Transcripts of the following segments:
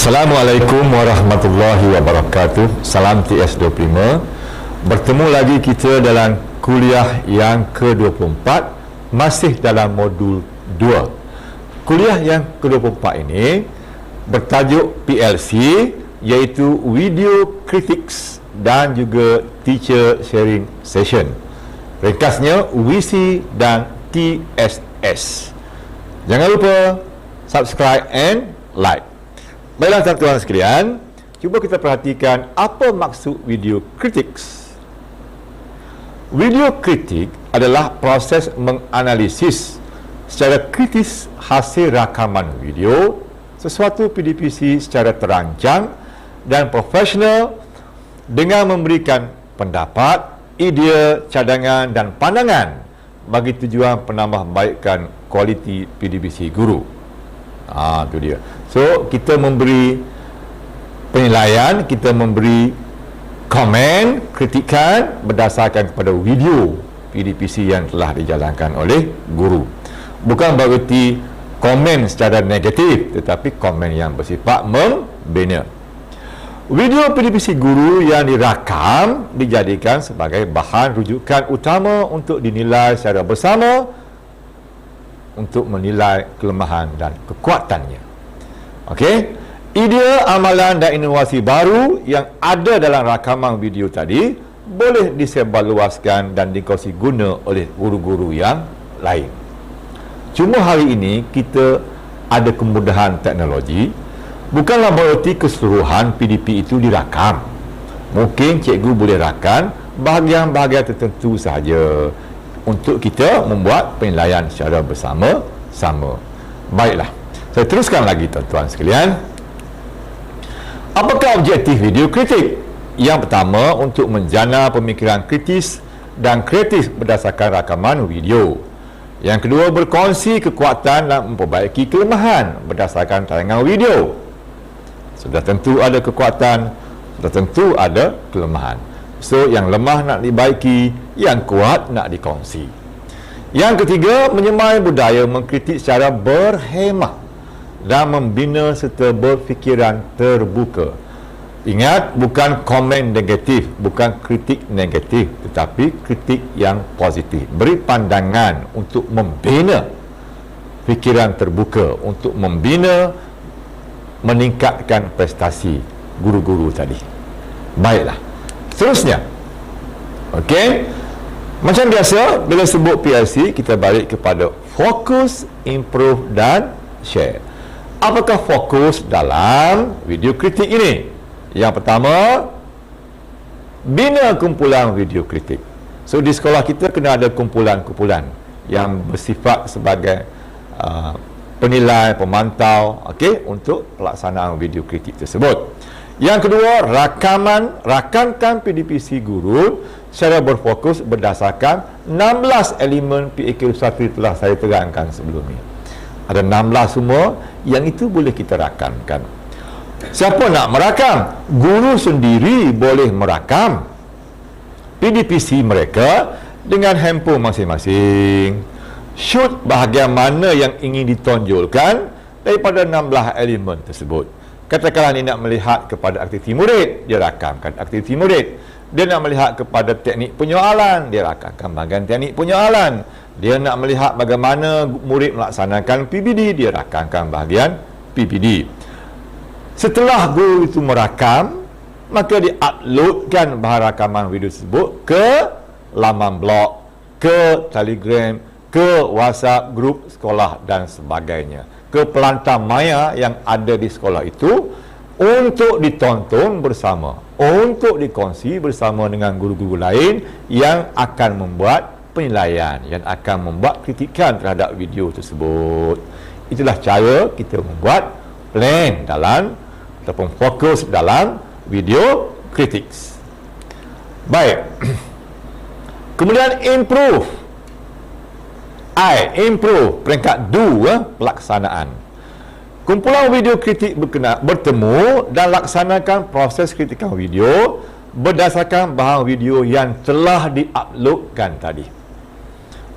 Assalamualaikum warahmatullahi wabarakatuh. Salam TS25. Bertemu lagi kita dalam kuliah yang ke-24, masih dalam modul 2. Kuliah yang ke-24 ini bertajuk PLC, iaitu Video Critics dan juga Teacher Sharing Session. Ringkasnya WC dan TSS. Jangan lupa subscribe and like. Baiklah tuan-tuan sekalian, cuba kita perhatikan apa maksud video critics. Video kritik adalah proses menganalisis secara kritis hasil rakaman video sesuatu PDPC secara terancang dan profesional dengan memberikan pendapat, idea, cadangan dan pandangan bagi tujuan penambahbaikan kualiti PDPC guru. Itu dia. So, kita memberi penilaian, kita memberi komen, kritikan berdasarkan kepada video PDPC yang telah dijalankan oleh guru. Bukan bererti komen secara negatif, tetapi komen yang bersifat membina. Video PDPC guru yang dirakam dijadikan sebagai bahan rujukan utama untuk dinilai secara bersama untuk menilai kelemahan dan kekuatannya. Okey, idea, amalan dan inovasi baru yang ada dalam rakaman video tadi boleh disebarluaskan dan dikongsi guna oleh guru-guru yang lain. Cuma hari ini kita ada kemudahan teknologi, bukanlah bererti keseluruhan PDP itu dirakam. Mungkin cikgu boleh rakam bahagian-bahagian tertentu sahaja untuk kita membuat penilaian secara bersama-sama. Baiklah, saya teruskan lagi tuan-tuan sekalian. Apakah objektif video kritik? Yang pertama, untuk menjana pemikiran kritis dan kreatif berdasarkan rakaman video. Yang kedua, berkongsi kekuatan dan memperbaiki kelemahan berdasarkan tayangan video. Sudah tentu ada kekuatan, sudah tentu ada kelemahan. So, yang lemah nak dibaiki, yang kuat nak dikongsi. Yang ketiga, menyemai budaya mengkritik secara berhemah dan membina serta berfikiran terbuka. Ingat, bukan komen negatif, bukan kritik negatif, tetapi kritik yang positif. Beri pandangan untuk membina fikiran terbuka, untuk membina, meningkatkan prestasi guru-guru tadi. Baiklah. Seterusnya, okey, macam biasa bila sebut PLC, kita balik kepada fokus, improve dan share. Apakah fokus dalam video kritik ini? Yang pertama, bina kumpulan video kritik. So, di sekolah kita kena ada kumpulan-kumpulan yang bersifat sebagai penilai, pemantau, okey, untuk pelaksanaan video kritik tersebut. Yang kedua, rakamkan PDPC guru secara berfokus berdasarkan 16 elemen PAQ1 telah saya terangkan sebelum ini. Ada 16 semua, yang itu boleh kita rakamkan. Siapa nak merakam? Guru sendiri boleh merakam PDPC mereka dengan handphone masing-masing. Shoot bahagian mana yang ingin ditonjolkan daripada 16 elemen tersebut. Katakanlah dia nak melihat kepada aktiviti murid, dia rakamkan aktiviti murid. Dia nak melihat kepada teknik penyoalan, dia rakamkan bahagian teknik penyoalan. Dia nak melihat bagaimana murid melaksanakan PPD, dia rakamkan bahagian PPD. Setelah guru itu merakam, maka dia uploadkan bahan rakaman video tersebut ke laman blog, ke Telegram, ke WhatsApp grup sekolah dan sebagainya, ke pelantar maya yang ada di sekolah itu untuk ditonton bersama, untuk dikongsi bersama dengan guru-guru lain yang akan membuat penilaian, yang akan membuat kritikan terhadap video tersebut. Itulah cara kita membuat plan dalam ataupun fokus dalam video critics. Baik. Kemudian improve. Improve, peringkat do, pelaksanaan. Kumpulan video kritik bertemu dan laksanakan proses kritikan video berdasarkan bahan video yang telah diuploadkan tadi.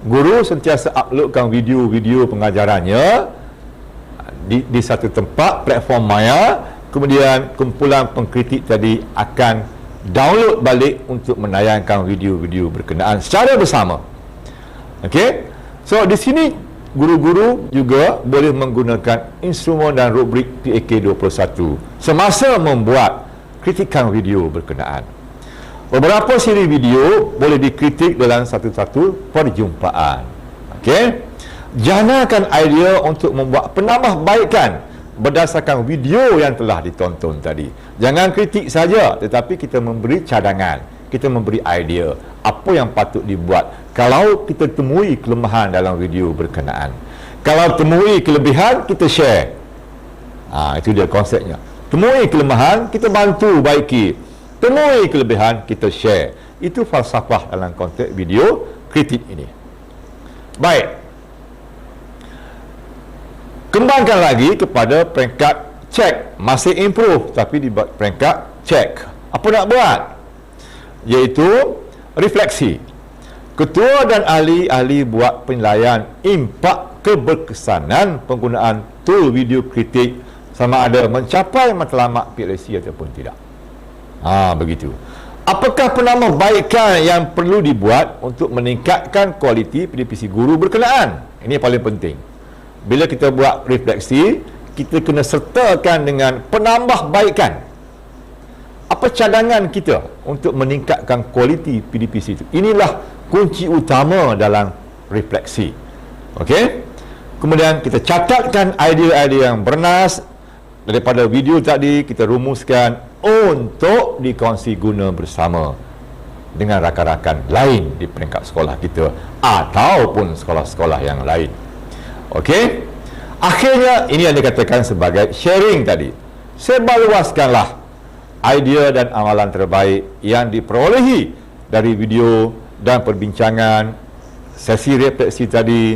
Guru sentiasa uploadkan video-video pengajarannya di satu tempat, platform maya, kemudian kumpulan pengkritik tadi akan download balik untuk menayangkan video-video berkenaan secara bersama. Okey, so di sini guru-guru juga boleh menggunakan instrumen dan rubrik PAK 21 semasa membuat kritikan video berkenaan. Beberapa siri video boleh dikritik dalam satu-satu perjumpaan. Okey, janakan idea untuk membuat penambahbaikan berdasarkan video yang telah ditonton tadi. Jangan kritik saja, tetapi kita memberi cadangan, kita memberi idea apa yang patut dibuat kalau kita temui kelemahan dalam video berkenaan. Kalau temui kelebihan, kita share. Itu dia konsepnya. Temui kelemahan, kita bantu baiki. Temui kelebihan, kita share. Itu falsafah dalam konteks video kritik ini. Baik, kembangkan lagi kepada peringkat check. Masih improve, tapi di peringkat check. Apa nak buat? Iaitu refleksi. Ketua dan ahli-ahli buat penilaian impak keberkesanan penggunaan tool video kritik sama ada mencapai matlamat PLC ataupun tidak. Begitu. Apakah penambahbaikan yang perlu dibuat untuk meningkatkan kualiti PDPC guru berkenaan? Ini paling penting. Bila kita buat refleksi, kita kena sertakan dengan penambahbaikan. Apa cadangan kita untuk meningkatkan kualiti PDPC itu? Inilah kunci utama dalam refleksi. Okey? Kemudian kita catatkan idea-idea yang bernas daripada video tadi, kita rumuskan untuk dikongsi guna bersama dengan rakan-rakan lain di peringkat sekolah kita ataupun sekolah-sekolah yang lain. Okey? Akhirnya, ini yang dikatakan sebagai sharing tadi. Sebarluaskanlah idea dan amalan terbaik yang diperolehi dari video dan perbincangan sesi refleksi tadi.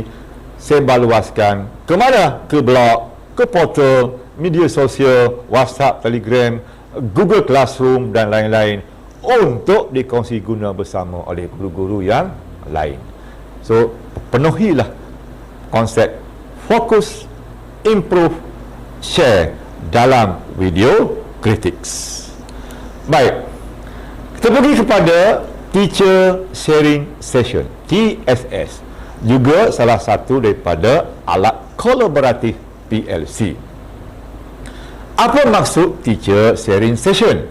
Sebarluaskan ke mana? Ke blog, ke portal, media sosial, WhatsApp, Telegram, Google Classroom dan lain-lain untuk dikongsi guna bersama oleh guru-guru yang lain. So, penuhilah konsep fokus, improve, share dalam video critics. Baik, kita pergi kepada Teacher Sharing Session, TSS, juga salah satu daripada alat kolaboratif PLC. Apa maksud Teacher Sharing Session?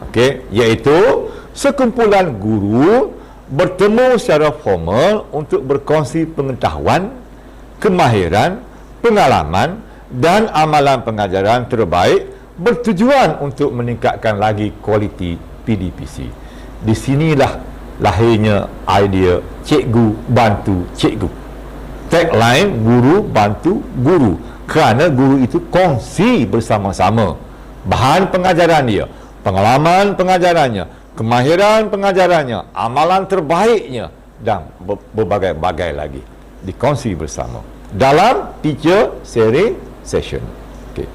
Okey, iaitu sekumpulan guru bertemu secara formal untuk berkongsi pengetahuan, kemahiran, pengalaman dan amalan pengajaran terbaik bertujuan untuk meningkatkan lagi kualiti PDPC. Di sinilah lahirnya idea cikgu bantu cikgu. Tagline guru bantu guru, kerana guru itu kongsi bersama-sama bahan pengajaran dia, pengalaman pengajarannya, kemahiran pengajarannya, amalan terbaiknya dan berbagai-bagai lagi dikongsi bersama dalam Teacher Sharing Session. Okay.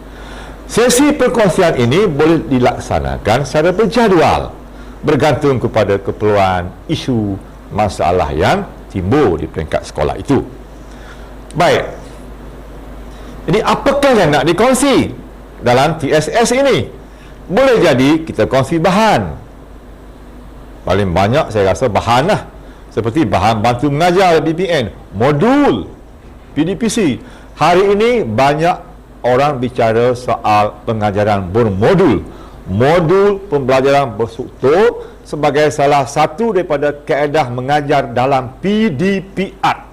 Sesi perkongsian ini boleh dilaksanakan secara berjadual bergantung kepada keperluan, isu, masalah yang timbul di peringkat sekolah itu. Baik, jadi apakah yang nak dikongsi dalam TSS ini? Boleh jadi kita kongsi bahan. Paling banyak saya rasa bahan lah, seperti bahan bantu mengajar BPN, modul PDPC. Hari ini banyak orang bicara soal pengajaran bermodul, modul pembelajaran berstruktur sebagai salah satu daripada kaedah mengajar dalam PDPR.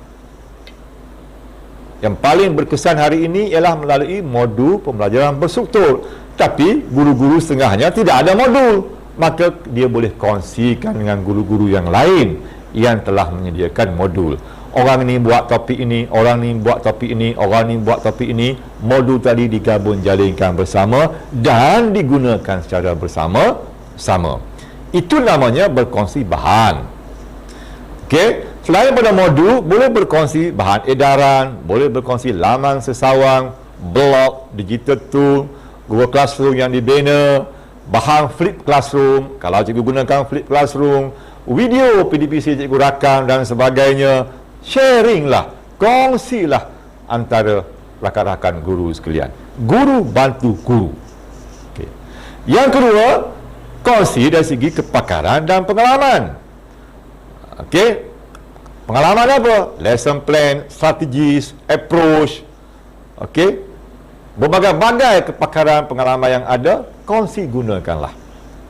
Yang paling berkesan hari ini ialah melalui modul pembelajaran berstruktur. Tapi guru-guru setengahnya tidak ada modul, maka dia boleh kongsikan dengan guru-guru yang lain yang telah menyediakan modul. Orang ni buat topik ini, orang ni buat topik ini, orang ni buat topik ini. Modul tadi digabung jalinkan bersama dan digunakan secara bersama-sama. Itu namanya berkongsi bahan. Okey, selain pada modul, boleh berkongsi bahan edaran, boleh berkongsi laman sesawang, blog, digital tool, Google Classroom yang dibina, bahan flip classroom, kalau cikgu gunakan flip classroom, video PDPC cikgu rakam dan sebagainya. Sharing lah, kongsilah antara rakan-rakan guru sekalian. Guru bantu guru. Yang kedua, kongsi dari segi kepakaran dan pengalaman. Okey. Pengalaman apa? Lesson plan, strategis, approach. Okey. Berbagai-bagai kepakaran pengalaman yang ada, kongsi gunakanlah.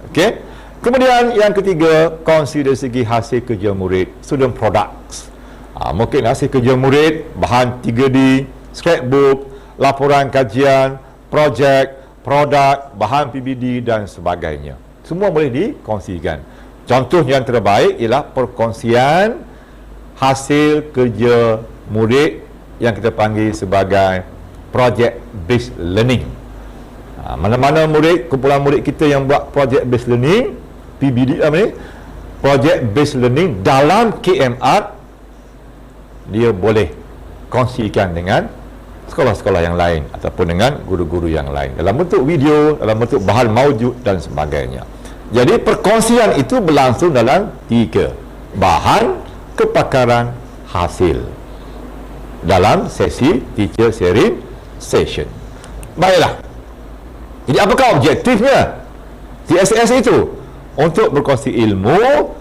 Okey. Kemudian yang ketiga, kongsi dari segi hasil kerja murid, student products. Mungkin hasil kerja murid, bahan 3D, scrapbook, laporan kajian, projek, produk, bahan PBD dan sebagainya. Semua boleh dikongsikan. Contoh yang terbaik ialah perkongsian hasil kerja murid yang kita panggil sebagai project based learning. Mana-mana murid, kumpulan murid kita yang buat project based learning, PBD apa ni? Project based learning dalam KMR, dia boleh kongsikan dengan sekolah-sekolah yang lain ataupun dengan guru-guru yang lain dalam bentuk video, dalam bentuk bahan maujud dan sebagainya. Jadi perkongsian itu berlangsung dalam 3: bahan, kepakaran, hasil dalam sesi teacher sharing session. Baiklah. Jadi apakah objektifnya TSS itu? Untuk berkongsi ilmu,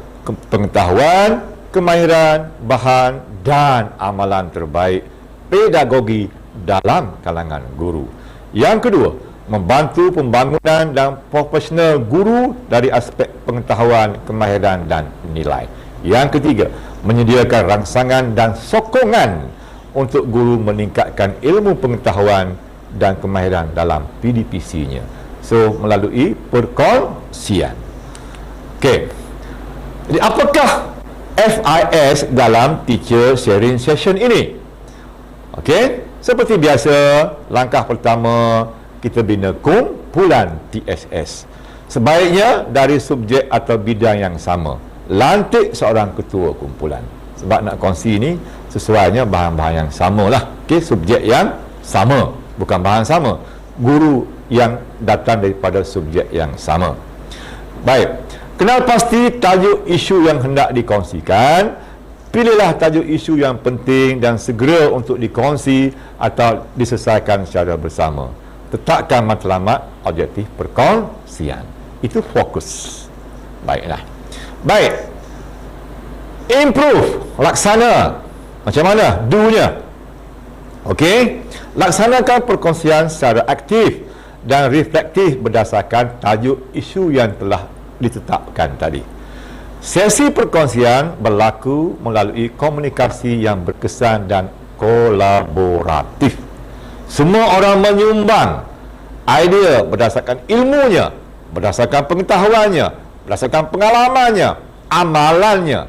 pengetahuan, kemahiran, bahan dan amalan terbaik pedagogi dalam kalangan guru. Yang kedua, membantu pembangunan dan profesional guru dari aspek pengetahuan, kemahiran dan nilai. Yang ketiga, menyediakan rangsangan dan sokongan untuk guru meningkatkan ilmu pengetahuan dan kemahiran dalam PDPC-nya. So, melalui perkongsian. Okey. Jadi, apakah FIS dalam teacher sharing session ini? Okey, seperti biasa, langkah pertama kita bina kumpulan TSS. Sebaiknya dari subjek atau bidang yang sama. Lantik seorang ketua kumpulan. Sebab nak kongsi ni sesuainya bahan-bahan yang sama lah. Okey, subjek yang sama, bukan bahan sama. Guru yang datang daripada subjek yang sama. Baik, kenal pasti tajuk isu yang hendak dikongsikan. Pilihlah tajuk isu yang penting dan segera untuk dikongsi atau diselesaikan secara bersama. Tetapkan matlamat objektif perkongsian. Itu fokus. Baiklah. Baik. Improve. Laksana. Macam mana? Do-nya. Okey. Laksanakan perkongsian secara aktif dan reflektif berdasarkan tajuk isu yang telah ditetapkan tadi. Sesi perkongsian berlaku melalui komunikasi yang berkesan dan kolaboratif. Semua orang menyumbang idea berdasarkan ilmunya, berdasarkan pengetahuannya, berdasarkan pengalamannya, amalannya.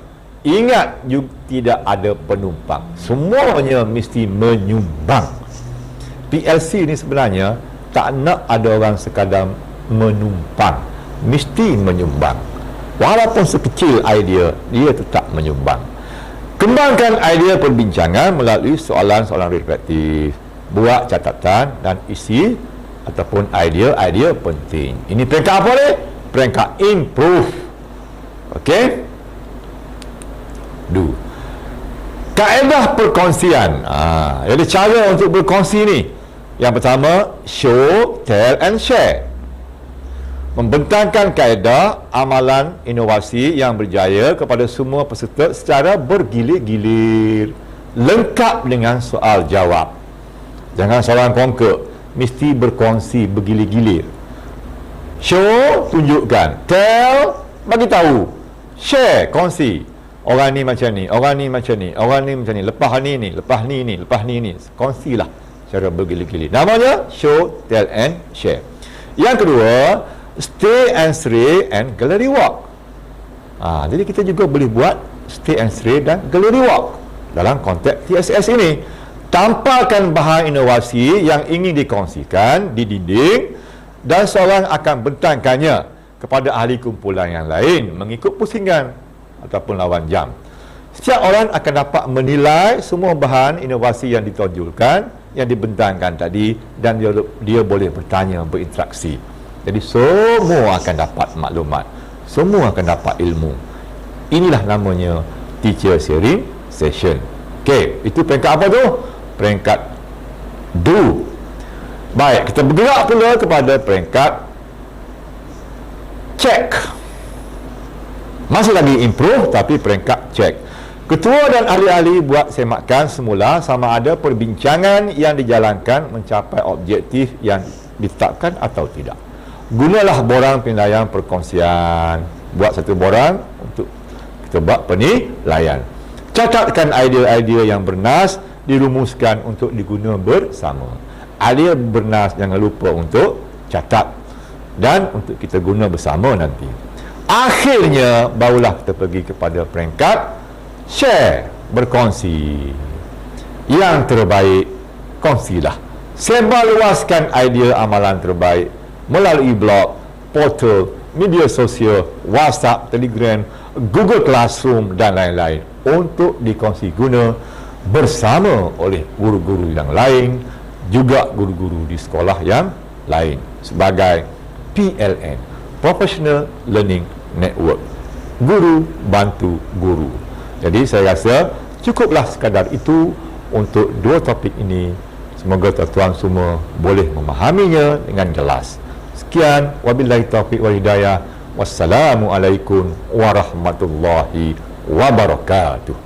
Ingat, juga tidak ada penumpang. Semuanya mesti menyumbang. PLC ni sebenarnya tak nak ada orang sekadar menumpang. Mesti menyumbang. Walaupun sekecil idea, dia tetap menyumbang. Kembangkan idea perbincangan melalui soalan-soalan reflektif. Buat catatan dan isi ataupun idea-idea penting. Ini peringkat apa ni? Peringkat improve. Okey? Do. Kaedah perkongsian. Jadi cara untuk berkongsi ni. Yang pertama, show, tell and share. Membentangkan kaedah amalan inovasi yang berjaya kepada semua peserta secara bergilir-gilir, lengkap dengan soal jawab. Jangan seorang kongkak, mesti berkongsi bergilir-gilir. Show, tunjukkan. Tell, bagi tahu. Share, kongsi. Orang ni macam ni, orang ni macam ni, orang ni macam ni, lepas ni ni, lepas ni ni, lepas ni ni. Kongsilah secara bergilir-gilir. Namanya show, tell and share. Yang kedua, stay and stray and gallery walk. Jadi kita juga boleh buat stay and stray dan gallery walk dalam konteks TSS ini. Tampalkan bahan inovasi yang ingin dikongsikan di dinding dan seorang akan bentangkannya kepada ahli kumpulan yang lain mengikut pusingan ataupun lawan jam. Setiap orang akan dapat menilai semua bahan inovasi yang ditonjolkan, yang dibentangkan tadi, dan dia boleh bertanya, berinteraksi. Jadi semua akan dapat maklumat, semua akan dapat ilmu. Inilah namanya teacher sharing session. Okey, itu peringkat apa tu? Peringkat do. Baik, kita bergerak pula kepada peringkat Cek. Masih lagi improve tapi peringkat cek. Ketua dan ahli-ahli buat semakan semula sama ada perbincangan yang dijalankan mencapai objektif yang ditetapkan atau tidak. Gunalah borang penilaian perkongsian. Buat satu borang untuk kita buat penilaian. Catatkan idea-idea yang bernas, dirumuskan untuk diguna bersama. Idea bernas jangan lupa untuk catat dan untuk kita guna bersama nanti. Akhirnya barulah kita pergi kepada peringkat share, berkongsi. Yang terbaik, kongsilah. Sebarluaskan idea amalan terbaik melalui blog, portal, media sosial, WhatsApp, Telegram, Google Classroom dan lain-lain untuk dikongsi guna bersama oleh guru-guru yang lain, juga guru-guru di sekolah yang lain sebagai PLN, Professional Learning Network. Guru bantu guru. Jadi saya rasa cukuplah sekadar itu untuk dua topik ini. Semoga tuan-tuan semua boleh memahaminya dengan jelas. Sekian, wabillahi taufiq wal hidayah. Wassalamualaikum warahmatullahi wabarakatuh.